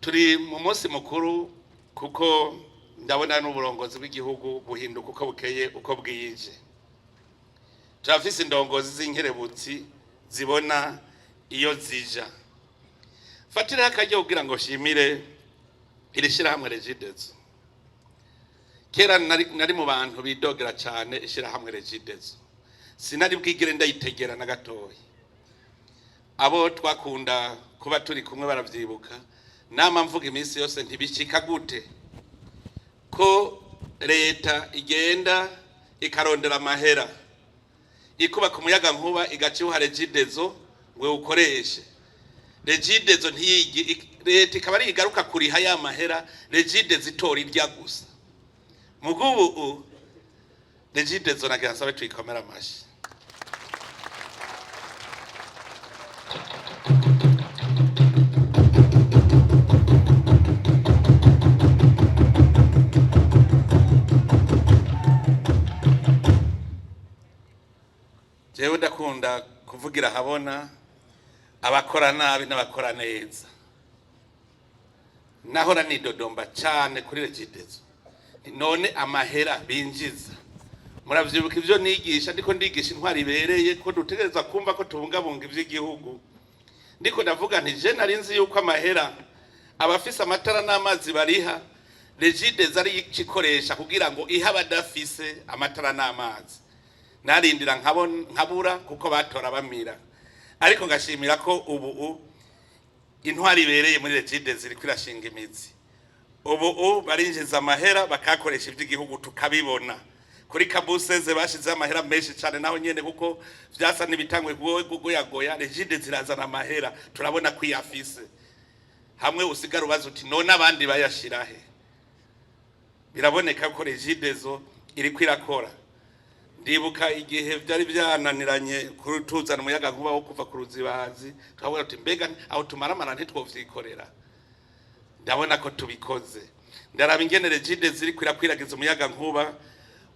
turi mu munsi mukuru kuko ndabona n'uburongozi bw'igihugu buhinduka uko bukeye uko bwije. Turafise indongozi z'inkerebutsi zibona iyo zija. Fatira akajya kugira ngo shimire irishirahamwe Regideso. Kera nari mu bantu bidogera cyane ishirahamwe Regideso. Sinari bwigire ndayitegera na gatoyi. Abo twakunda kuba turi kumwe baravyibuka. Nama mvuga iminsi yose ntibishika gute ko leta igenda ikarondera amahera ikuba ku muyaga nkuba igaciuha Regideso ngo ukoreshe. Regideso ntiyigi leta ikaba ari igaruka kuriha ya mahera Regideso itora irya gusa. Mugubu Regideso nagira sabe twikomera amashi. Jewe ndakunda kuvugira habona abakora nabi n'abakora neza. Nahora nidodomba cyane kuri Regideso. None amahera binjiza. Muravyibuka ivyo nigisha ndiko ndigisha intwaro ibereye ko dutegereza kumva ko tubungabunga ivy'igihugu. Ndiko ndavuga nti je nari nzi yuko amahera abafise amatara n'amazi bariha Regideso ari ikikoresha kugira ngo iha abadafise amatara n'amazi. Narindira nkabura kuko batora bamira. Ariko ngashimira ko ubu intwaro ibereye muri Regideso iriko irashinga imizi. Ubu barinjiza amahera bakakoresha ivy'igihugu tukabibona. Kuri kabuseze bashize amahera menshi cyane naho nyene kuko vyasa nibitangwe gugoyagoya Regideso irazana amahera turabona ko yafise. Hamwe usigara ubaza uti none abandi bayashirahe. Biraboneka ko Regideso iriko irakora. Ndibuka igihe byari byananiranye kurutuzana umuyaga nkuba wo kuva ku ruzibazi twabona ati mbega aho tumaramara ntitwovyikorera. Ndabona ko tubikoze. Ndaraba ingene Regideso iri kwirakwiragiza umuyaga nkuba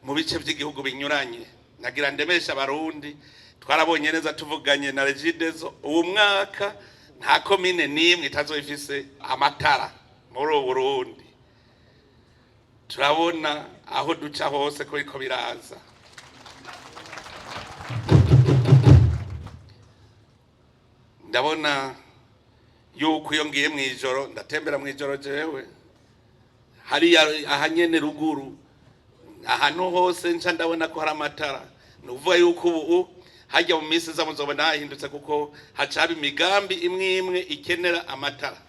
mu bice by'igihugu binyuranye. Nagira ndemesha abarundi twarabonye neza tuvuganye na Regideso uwo mwaka nta komine nimwe itazoifise amatara muri Burundi. Turabona aho duca hose ko iko biraza. Ndabona yuko iyo ngiye mwijoro ndatembera mwijoro jewe hari ahanyene ruguru ahantu hose nca ndabona ko hari amatara. Nuvuga yuko ubu hajya mu minsi za muzobona hahindutse kuko hacaba imigambi imwe ikenera amatara.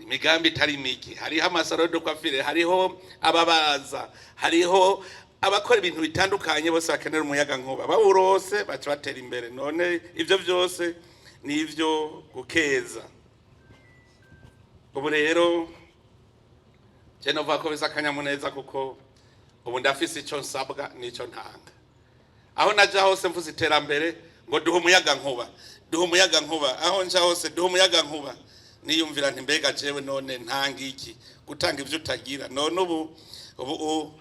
Imigambi itari miki, hariho amasaro do kwafire, hariho ababaza, hariho abakora ibintu bitandukanye bose bakenera umuyaga nkuba. Bawurose baca batera imbere. None ivyo byose ni ivyo gukeza. Ubu rero je nova ko bisakanyamuneza kuko ubu ndafise ico nsabwa nico ntanga. Aho naja hose mvuze iterambere ngo duhe umuyaga nkuba. Duhe umuyaga nkuba. Aho nja hose duhe umuyaga nkuba. Niyumvira nti mbega jewe none ntanga iki gutanga ivyo utagira. None ubu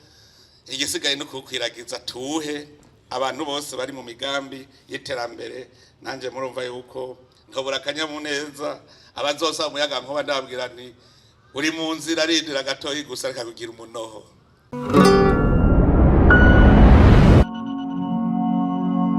igisigaye no kukwiragiza tuhe abantu bose bari mu migambi y'iterambere. Nanje murumva yuko ntobura akanyamuneza abazosa umuyaga nkuba ndababwira nti uri mu nzira arindira gatoyi gusa reka kugira umunoho.